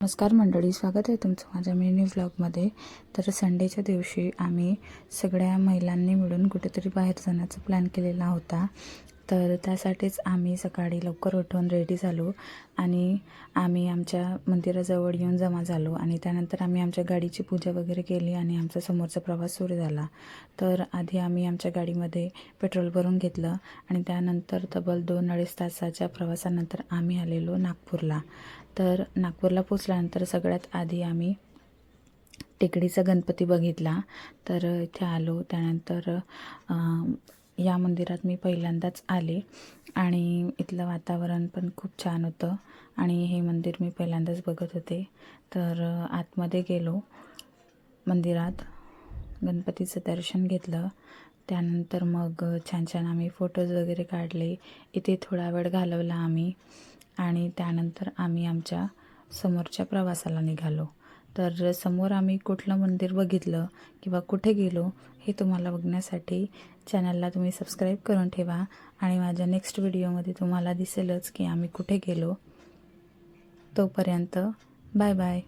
नमस्कार मंडळी, स्वागत आहे तुमचं माझ्या मिनी व्लॉगमध्ये. तर संडेच्या दिवशी आम्ही सगळ्या महिलांनी मिळून कुठेतरी बाहेर जाण्याचा प्लॅन केलेला होता. तर त्यासाठीच आम्ही सकाळी लवकर उठून रेडी झालो आणि आम्ही आमच्या मंदिराजवळ येऊन जमा झालो आणि त्यानंतर आम्ही आमच्या गाडीची पूजा वगैरे केली आणि आमचा समोरचा प्रवास सुरू झाला. तर आधी आम्ही आमच्या गाडीमध्ये पेट्रोल भरून घेतलं आणि त्यानंतर तब्बल 2-2.5 तासाच्या प्रवासानंतर आम्ही आलेलो नागपूरला. तर नागपूरला पोचल्यानंतर सगळ्यात आधी आम्ही टेकडीचा गणपती बघितला. तर इथे आलो. त्यानंतर या मंदिरात मी पहिल्यांदाच आले आणि इथलं वातावरण पण खूप छान होतं आणि हे मंदिर मी पहिल्यांदाच बघत होते. तर आतमध्ये गेलो मंदिरात, गणपतीचं दर्शन घेतलं. त्यानंतर मग छान छान आम्ही फोटोज वगैरे काढले. इथे थोडा वेळ घालवला आम्ही आणि त्यानंतर आम्ही आमच्या समोरच्या प्रवासाला निघालो. तर समोर आम्ही कुठलं मंदिर बघितलं किंवा कुठे गेलो हे तुम्हाला बघण्यासाठी चॅनलला तुम्ही सबस्क्राईब करून ठेवा आणि माझ्या नेक्स्ट व्हिडिओमध्ये तुम्हाला दिसेलच की आम्ही कुठे गेलो. तोपर्यंत बाय बाय.